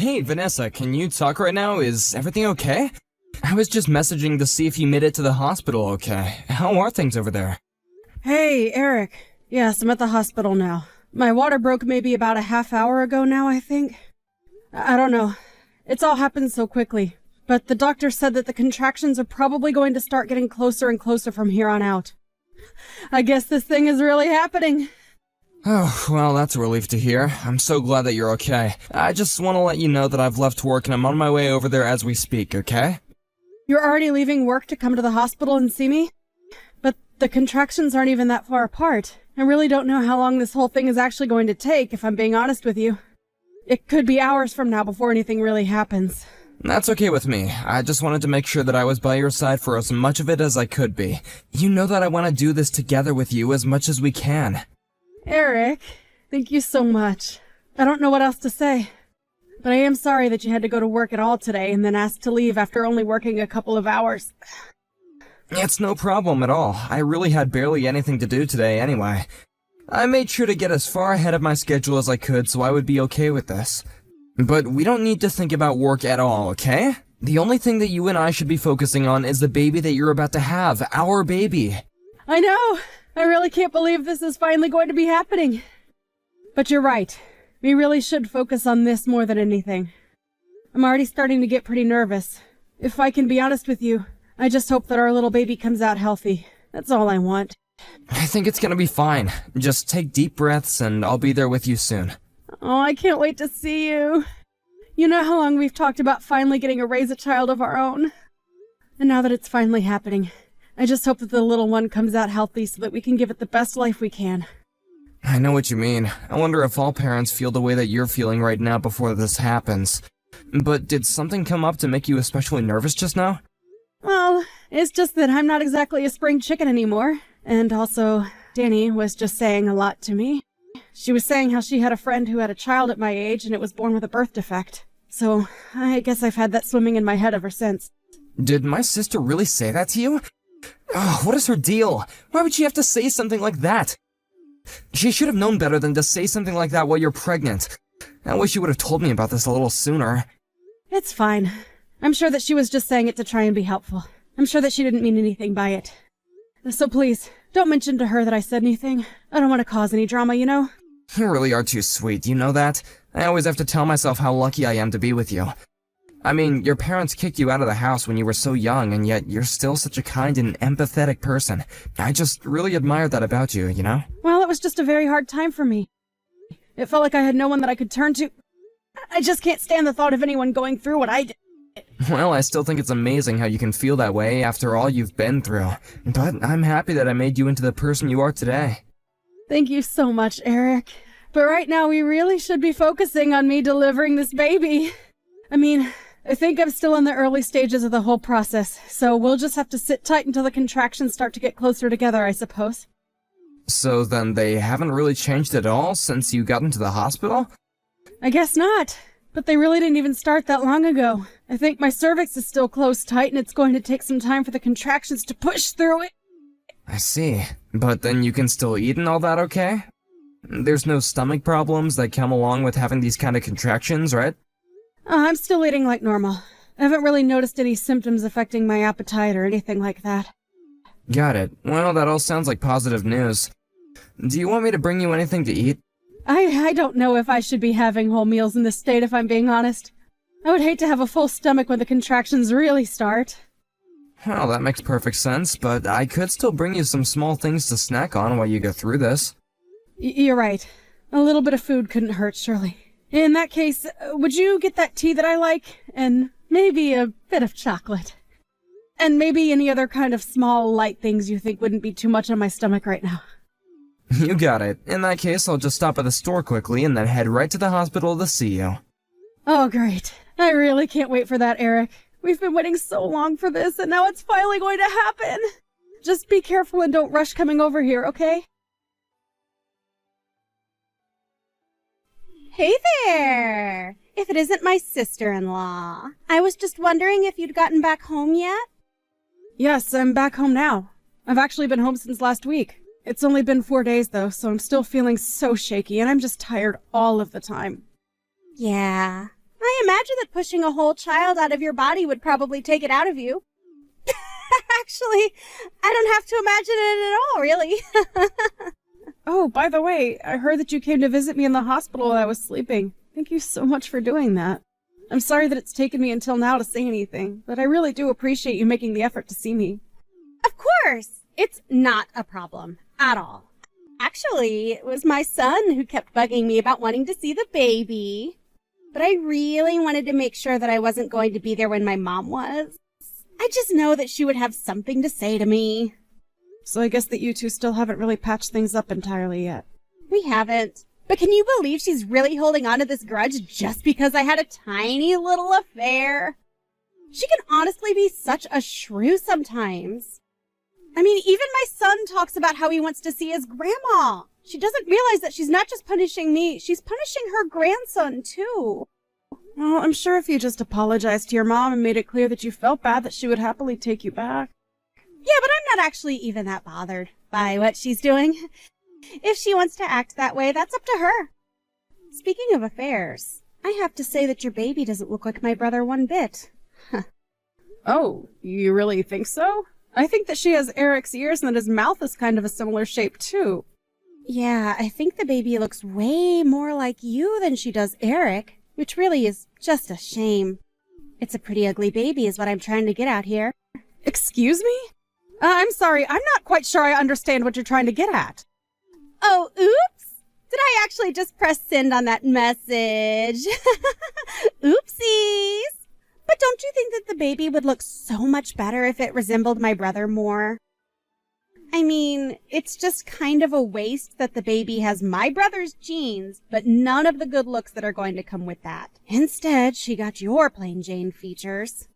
Hey, Vanessa, can you talk right now? Is everything okay? I was just messaging to see if you made it to the hospital okay. How are things over there? Hey, Eric. Yes, I'm at the hospital now. My water broke maybe about a half hour ago now, I think. I don't know. It's all happened so quickly. But the doctor said that the contractions are probably going to start getting closer and closer from here on out. I guess this thing is really happening. Oh, well, that's a relief to hear. I'm so glad that you're okay. I just want to let you know that I've left work and I'm on my way over there as we speak, okay? You're already leaving work to come to the hospital and see me? But the contractions aren't even that far apart. I really don't know how long this whole thing is actually going to take, if I'm being honest with you. It could be hours from now before anything really happens. That's okay with me. I just wanted to make sure that I was by your side for as much of it as I could be. You know that I want to do this together with you as much as we can. Eric, thank you so much. I don't know what else to say. But I am sorry that you had to go to work at all today and then asked to leave after only working a couple of hours. It's no problem at all. I really had barely anything to do today anyway. I made sure to get as far ahead of my schedule as I could so I would be okay with this. But we don't need to think about work at all, okay? The only thing that you and I should be focusing on is the baby that you're about to have, our baby. I know! I really can't believe this is finally going to be happening. But you're right. We really should focus on this more than anything. I'm already starting to get pretty nervous. If I can be honest with you, I just hope that our little baby comes out healthy. That's all I want. I think it's gonna be fine. Just take deep breaths and I'll be there with you soon. Oh, I can't wait to see you. You know how long we've talked about finally getting to raise a child of our own? And now that it's finally happening, I just hope that the little one comes out healthy so that we can give it the best life we can. I know what you mean. I wonder if all parents feel the way that you're feeling right now before this happens. But did something come up to make you especially nervous just now? Well, it's just that I'm not exactly a spring chicken anymore. And also, Danny was just saying a lot to me. She was saying how she had a friend who had a child at my age and it was born with a birth defect. So, I guess I've had that swimming in my head ever since. Did my sister really say that to you? Oh, what is her deal? Why would she have to say something like that? She should have known better than to say something like that while you're pregnant. I wish you would have told me about this a little sooner. It's fine. I'm sure that she was just saying it to try and be helpful. I'm sure that she didn't mean anything by it. So please, don't mention to her that I said anything. I don't want to cause any drama, you know? You really are too sweet, you know that? I always have to tell myself how lucky I am to be with you. I mean, your parents kicked you out of the house when you were so young, and yet you're still such a kind and empathetic person. I just really admire that about you, you know? Well, it was just a very hard time for me. It felt like I had no one that I could turn to. I just can't stand the thought of anyone going through what I did. Well, I still think it's amazing how you can feel that way after all you've been through. But I'm happy that I made you into the person you are today. Thank you so much, Eric. But right now we really should be focusing on me delivering this baby. I mean, I think I'm still in the early stages of the whole process, so we'll just have to sit tight until the contractions start to get closer together, I suppose. So then they haven't really changed at all since you got into the hospital? I guess not. But they really didn't even start that long ago. I think my cervix is still closed tight and it's going to take some time for the contractions to push through it. I see. But then you can still eat and all that, okay? There's no stomach problems that come along with having these kind of contractions, right? I'm still eating like normal. I haven't really noticed any symptoms affecting my appetite or anything like that. Got it. Well, that all sounds like positive news. Do you want me to bring you anything to eat? I don't know if I should be having whole meals in this state, if I'm being honest. I would hate to have a full stomach when the contractions really start. Well, that makes perfect sense, but I could still bring you some small things to snack on while you go through this. You're right. A little bit of food couldn't hurt, surely. In that case, would you get that tea that I like? And maybe a bit of chocolate. And maybe any other kind of small, light things you think wouldn't be too much on my stomach right now. You got it. In that case, I'll just stop at the store quickly and then head right to the hospital to see you. Oh, great. I really can't wait for that, Eric. We've been waiting so long for this, and now it's finally going to happen. Just be careful and don't rush coming over here, okay? Hey there! If it isn't my sister-in-law. I was just wondering if you'd gotten back home yet? Yes, I'm back home now. I've actually been home since last week. It's only been 4 days, though, so I'm still feeling so shaky, and I'm just tired all of the time. Yeah, I imagine that pushing a whole child out of your body would probably take it out of you. Actually, I don't have to imagine it at all, really. Oh, by the way, I heard that you came to visit me in the hospital while I was sleeping. Thank you so much for doing that. I'm sorry that it's taken me until now to say anything, but I really do appreciate you making the effort to see me. Of course, it's not a problem at all. Actually, it was my son who kept bugging me about wanting to see the baby. But I really wanted to make sure that I wasn't going to be there when my mom was. I just know that she would have something to say to me. So I guess that you two still haven't really patched things up entirely yet. We haven't. But can you believe she's really holding on to this grudge just because I had a tiny little affair? She can honestly be such a shrew sometimes. I mean, even my son talks about how he wants to see his grandma. She doesn't realize that she's not just punishing me, she's punishing her grandson too. Well, I'm sure if you just apologized to your mom and made it clear that you felt bad, that she would happily take you back. Yeah, but I'm not actually even that bothered by what she's doing. If she wants to act that way, that's up to her. Speaking of affairs, I have to say that your baby doesn't look like my brother one bit. Oh, you really think so? I think that she has Eric's ears and that his mouth is kind of a similar shape too. Yeah, I think the baby looks way more like you than she does Eric, which really is just a shame. It's a pretty ugly baby is what I'm trying to get at here. Excuse me? I'm sorry, I'm not quite sure I understand what you're trying to get at. Oh, oops! Did I actually just press send on that message? Oopsies! But don't you think that the baby would look so much better if it resembled my brother more? I mean, it's just kind of a waste that the baby has my brother's genes, but none of the good looks that are going to come with that. Instead, she got your plain Jane features.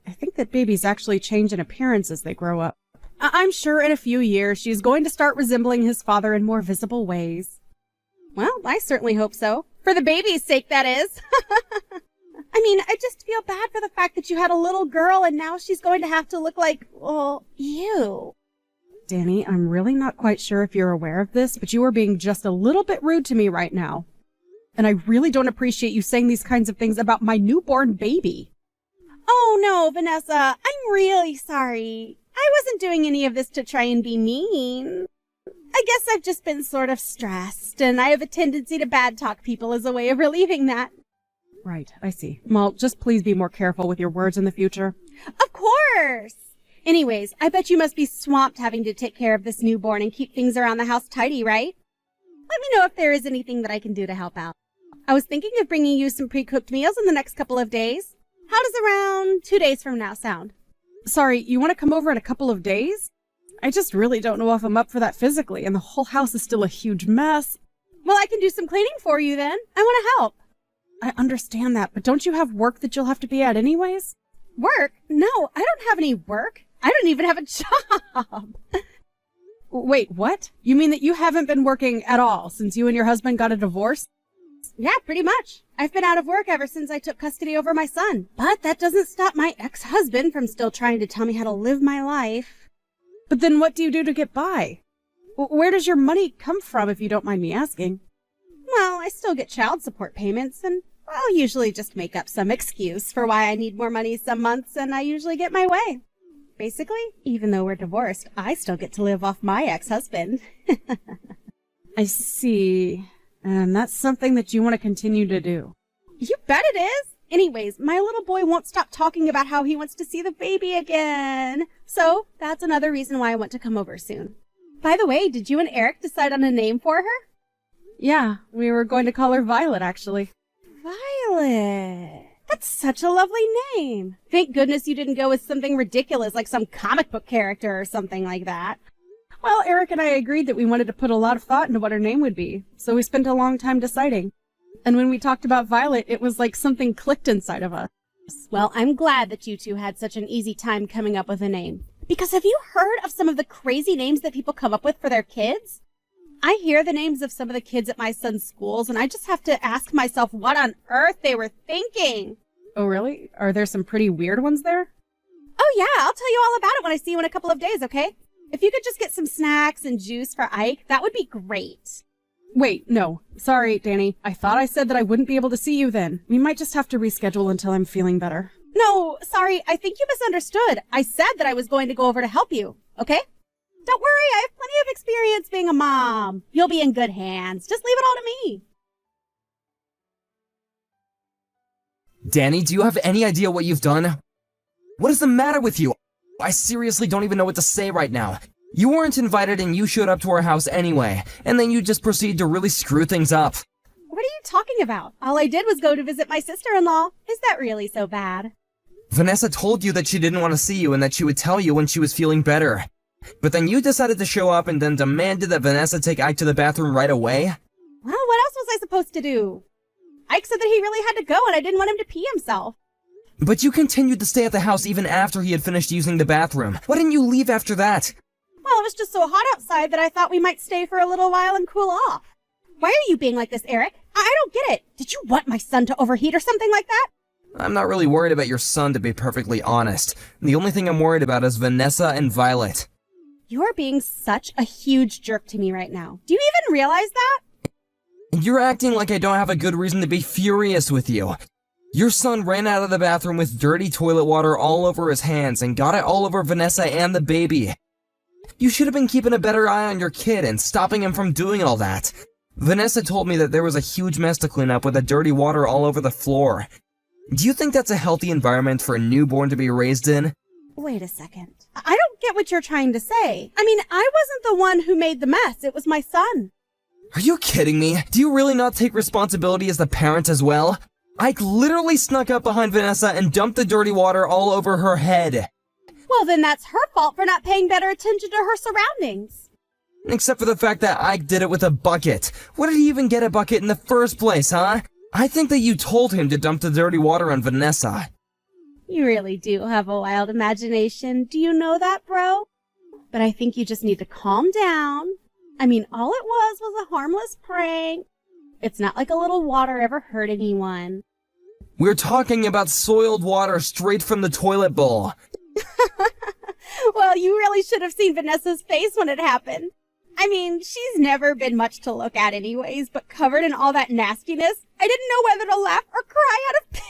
I think that babies actually change in appearance as they grow up. I'm sure in a few years she's going to start resembling his father in more visible ways. Well, I certainly hope so. For the baby's sake, that is. I mean, I just feel bad for the fact that you had a little girl and now she's going to have to look like, well, you. Danny, I'm really not quite sure if you're aware of this, but you are being just a little bit rude to me right now. And I really don't appreciate you saying these kinds of things about my newborn baby. Oh no, Vanessa, I'm really sorry. I wasn't doing any of this to try and be mean. I guess I've just been sort of stressed, and I have a tendency to bad talk people as a way of relieving that. Right, I see. Well, just please be more careful with your words in the future. Of course! Anyways, I bet you must be swamped having to take care of this newborn and keep things around the house tidy, right? Let me know if there is anything that I can do to help out. I was thinking of bringing you some pre-cooked meals in the next couple of days. How does around 2 days from now sound? Sorry, you want to come over in a couple of days? I just really don't know if I'm up for that physically, and the whole house is still a huge mess. Well, I can do some cleaning for you then. I want to help. I understand that, but don't you have work that you'll have to be at anyways? Work? No, I don't have any work. I don't even have a job. Wait, what? You mean that you haven't been working at all since you and your husband got a divorce? Yeah, pretty much. I've been out of work ever since I took custody over my son. But that doesn't stop my ex-husband from still trying to tell me how to live my life. But then what do you do to get by? Where does your money come from, if you don't mind me asking? Well, I still get child support payments, and I'll usually just make up some excuse for why I need more money some months, and I usually get my way. Basically, even though we're divorced, I still get to live off my ex-husband. I see. And that's something that you want to continue to do. You bet it is. Anyways, my little boy won't stop talking about how he wants to see the baby again. So that's another reason why I want to come over soon. By the way, did you and Eric decide on a name for her? Yeah, we were going to call her Violet, actually. Violet. That's such a lovely name. Thank goodness you didn't go with something ridiculous like some comic book character or something like that. Well, Eric and I agreed that we wanted to put a lot of thought into what her name would be, so we spent a long time deciding. And when we talked about Violet, it was like something clicked inside of us. Well, I'm glad that you two had such an easy time coming up with a name. Because have you heard of some of the crazy names that people come up with for their kids? I hear the names of some of the kids at my son's schools, and I just have to ask myself what on earth they were thinking. Oh, really? Are there some pretty weird ones there? Oh, yeah, I'll tell you all about it when I see you in a couple of days, okay? If you could just get some snacks and juice for Ike, that would be great. Wait, no. Sorry, Danny. I thought I said that I wouldn't be able to see you then. We might just have to reschedule until I'm feeling better. No, sorry, I think you misunderstood. I said that I was going to go over to help you, okay? Don't worry, I have plenty of experience being a mom. You'll be in good hands. Just leave it all to me. Danny, do you have any idea what you've done? What is the matter with you? I seriously don't even know what to say right now. You weren't invited and you showed up to our house anyway, and then you just proceed to really screw things up. What are you talking about? All I did was go to visit my sister-in-law. Is that really so bad? Vanessa told you that she didn't want to see you and that she would tell you when she was feeling better. But then you decided to show up and then demanded that Vanessa take Ike to the bathroom right away? Well, what else was I supposed to do? Ike said that he really had to go and I didn't want him to pee himself. But you continued to stay at the house even after he had finished using the bathroom. Why didn't you leave after that? Well, it was just so hot outside that I thought we might stay for a little while and cool off. Why are you being like this, Eric? I don't get it. Did you want my son to overheat or something like that? I'm not really worried about your son, to be perfectly honest. The only thing I'm worried about is Vanessa and Violet. You're being such a huge jerk to me right now. Do you even realize that? You're acting like I don't have a good reason to be furious with you. Your son ran out of the bathroom with dirty toilet water all over his hands and got it all over Vanessa and the baby. You should have been keeping a better eye on your kid and stopping him from doing all that. Vanessa told me that there was a huge mess to clean up with the dirty water all over the floor. Do you think that's a healthy environment for a newborn to be raised in? Wait a second. I don't get what you're trying to say. I mean, I wasn't the one who made the mess. It was my son. Are you kidding me? Do you really not take responsibility as the parent as well? Ike literally snuck up behind Vanessa and dumped the dirty water all over her head. Well, then that's her fault for not paying better attention to her surroundings. Except for the fact that Ike did it with a bucket. What did he even get a bucket in the first place, huh? I think that you told him to dump the dirty water on Vanessa. You really do have a wild imagination. Do you know that, bro? But I think you just need to calm down. I mean, all it was a harmless prank. It's not like a little water ever hurt anyone. We're talking about soiled water straight from the toilet bowl. Well, you really should have seen Vanessa's face when it happened. I mean, she's never been much to look at anyways, but covered in all that nastiness, I didn't know whether to laugh or cry out of pity.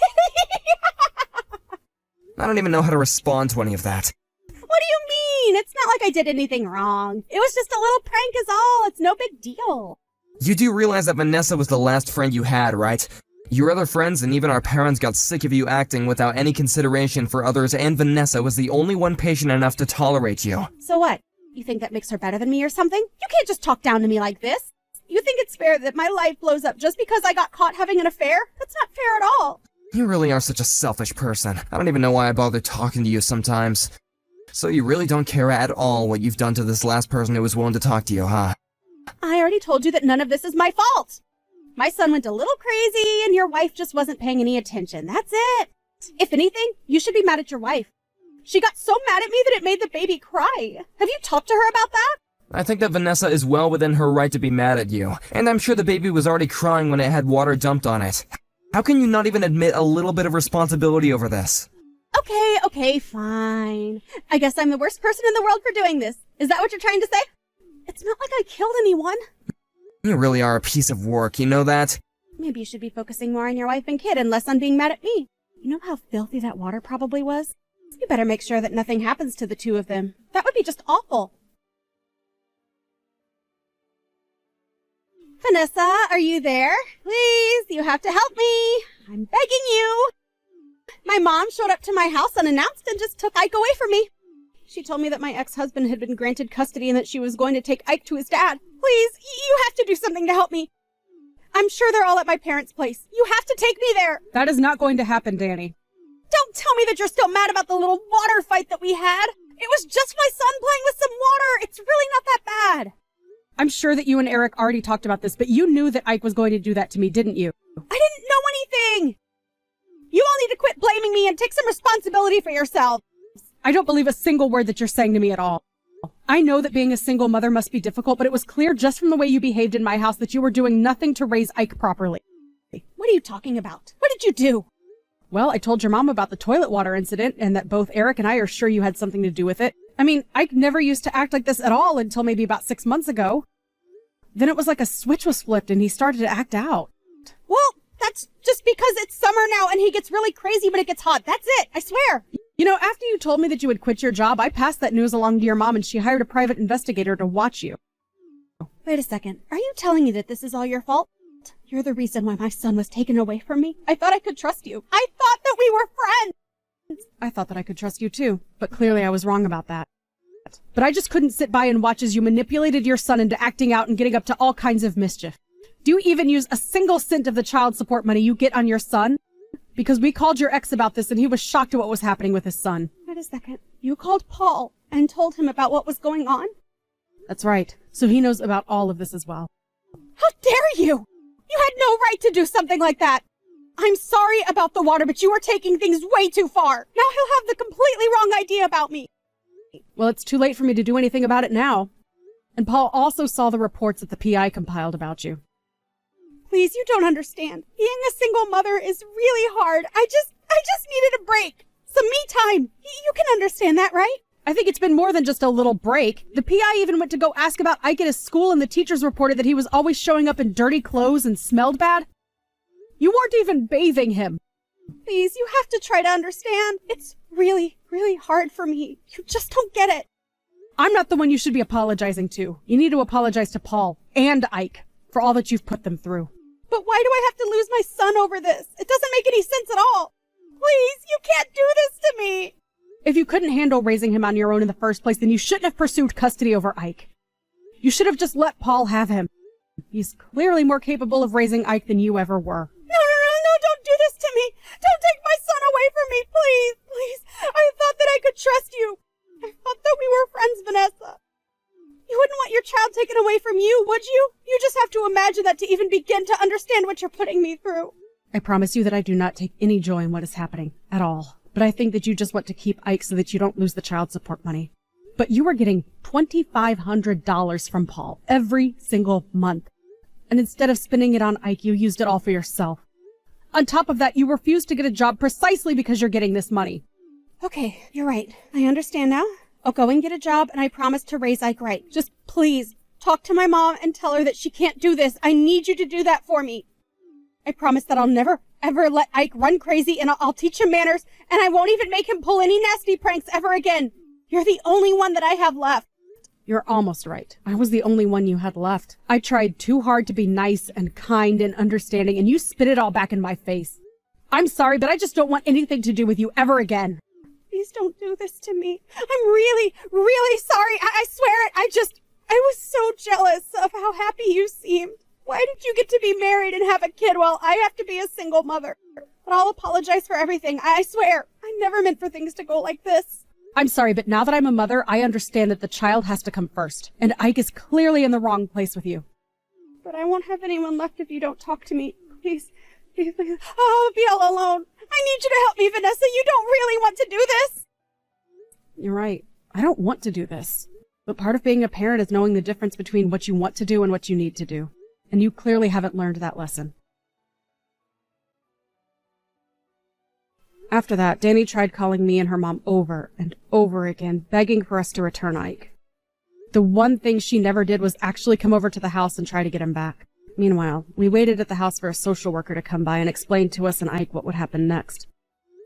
I don't even know how to respond to any of that. What do you mean? It's not like I did anything wrong. It was just a little prank is all. It's no big deal. You do realize that Vanessa was the last friend you had, right? Your other friends and even our parents got sick of you acting without any consideration for others, and Vanessa was the only one patient enough to tolerate you. So what? You think that makes her better than me or something? You can't just talk down to me like this. You think it's fair that my life blows up just because I got caught having an affair? That's not fair at all. You really are such a selfish person. I don't even know why I bother talking to you sometimes. So you really don't care at all what you've done to this last person who was willing to talk to you, huh? I already told you that none of this is my fault. My son went a little crazy and your wife just wasn't paying any attention. That's it. If anything, you should be mad at your wife. She got so mad at me that it made the baby cry. Have you talked to her about that? I think that Vanessa is well within her right to be mad at you, and I'm sure the baby was already crying when it had water dumped on it. How can you not even admit a little bit of responsibility over this? Okay, fine. I guess I'm the worst person in the world for doing this. Is that what you're trying to say? It's not like I killed anyone. You really are a piece of work, you know that? Maybe you should be focusing more on your wife and kid and less on being mad at me. You know how filthy that water probably was? You better make sure that nothing happens to the two of them. That would be just awful. Vanessa, are you there? Please, you have to help me. I'm begging you. My mom showed up to my house unannounced and just took Ike away from me. She told me that my ex-husband had been granted custody and that she was going to take Ike to his dad. Please, you have to do something to help me. I'm sure they're all at my parents' place. You have to take me there. That is not going to happen, Danny. Don't tell me that you're still mad about the little water fight that we had. It was just my son playing with some water. It's really not that bad. I'm sure that you and Eric already talked about this, but you knew that Ike was going to do that to me, didn't you? I didn't know anything. You all need to quit blaming me and take some responsibility for yourself. I don't believe a single word that you're saying to me at all. I know that being a single mother must be difficult, but it was clear just from the way you behaved in my house that you were doing nothing to raise Ike properly. What are you talking about? What did you do? Well, I told your mom about the toilet water incident and that both Eric and I are sure you had something to do with it. I mean, Ike never used to act like this at all until maybe about 6 months ago. Then it was like a switch was flipped and he started to act out. Well, that's just because it's summer now and he gets really crazy when it gets hot. That's it, I swear. You know, after you told me that you had quit your job, I passed that news along to your mom and she hired a private investigator to watch you. Wait a second. Are you telling me that this is all your fault? You're the reason why my son was taken away from me. I thought I could trust you. I thought that we were friends. I thought that I could trust you too, but clearly I was wrong about that. But I just couldn't sit by and watch as you manipulated your son into acting out and getting up to all kinds of mischief. Do you even use a single cent of the child support money you get on your son? Because we called your ex about this and he was shocked at what was happening with his son. Wait a second. You called Paul and told him about what was going on? That's right. So he knows about all of this as well. How dare you! You had no right to do something like that! I'm sorry about the water, but you were taking things way too far. Now he'll have the completely wrong idea about me. Well, it's too late for me to do anything about it now. And Paul also saw the reports that the PI compiled about you. Please, you don't understand. Being a single mother is really hard. I just needed a break. Some me time. You can understand that, right? I think it's been more than just a little break. The PI even went to go ask about Ike at his school and the teachers reported that he was always showing up in dirty clothes and smelled bad. You weren't even bathing him. Please, you have to try to understand. It's really, really hard for me. You just don't get it. I'm not the one you should be apologizing to. You need to apologize to Paul and Ike for all that you've put them through. But why do I have to lose my son over this? It doesn't make any sense at all. Please, you can't do this to me. If you couldn't handle raising him on your own in the first place, then you shouldn't have pursued custody over Ike. You should have just let Paul have him. He's clearly more capable of raising Ike than you ever were. No, don't do this to me. Don't take my son away from me, please. I thought that I could trust you. I thought that we were friends, Vanessa. You wouldn't want your child taken away from you, would you? You just have to imagine that to even begin to understand what you're putting me through. I promise you that I do not take any joy in what is happening at all. But I think that you just want to keep Ike so that you don't lose the child support money. But you were getting $2,500 from Paul every single month. And instead of spending it on Ike, you used it all for yourself. On top of that, you refused to get a job precisely because you're getting this money. Okay, you're right. I understand now. I'll go and get a job, and I promise to raise Ike right. Just please, talk to my mom and tell her that she can't do this. I need you to do that for me. I promise that I'll never, ever let Ike run crazy, and I'll teach him manners, and I won't even make him pull any nasty pranks ever again. You're the only one that I have left. You're almost right. I was the only one you had left. I tried too hard to be nice and kind and understanding, and you spit it all back in my face. I'm sorry, but I just don't want anything to do with you ever again. Please don't do this to me. I'm really, really sorry. I swear it. I was so jealous of how happy you seemed. Why did you get to be married and have a kid while I have to be a single mother? But I'll apologize for everything. I swear. I never meant for things to go like this. I'm sorry, but now that I'm a mother, I understand that the child has to come first. And Ike is clearly in the wrong place with you. But I won't have anyone left if you don't talk to me. Please. I'll be all alone. I need you to help me, Vanessa. You don't really want to do this. You're right. I don't want to do this. But part of being a parent is knowing the difference between what you want to do and what you need to do. And you clearly haven't learned that lesson. After that, Danny tried calling me and her mom over and over again, begging for us to return Ike. The one thing she never did was actually come over to the house and try to get him back. Meanwhile, we waited at the house for a social worker to come by and explain to us and Ike what would happen next.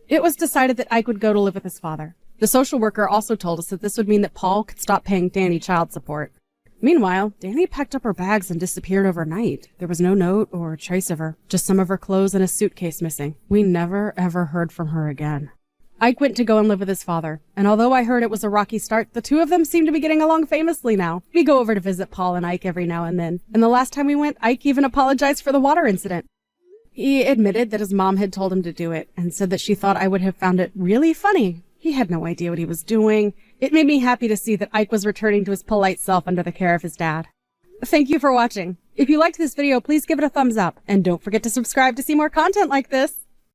It was decided that Ike would go to live with his father. The social worker also told us that this would mean that Paul could stop paying Danny child support. Meanwhile, Danny packed up her bags and disappeared overnight. There was no note or trace of her, just some of her clothes and a suitcase missing. We never, ever heard from her again. Ike went to go and live with his father, and although I heard it was a rocky start, the two of them seem to be getting along famously now. We go over to visit Paul and Ike every now and then, and the last time we went, Ike even apologized for the water incident. He admitted that his mom had told him to do it, and said that she thought I would have found it really funny. He had no idea what he was doing. It made me happy to see that Ike was returning to his polite self under the care of his dad. Thank you for watching. If you liked this video, please give it a thumbs up, and don't forget to subscribe to see more content like this.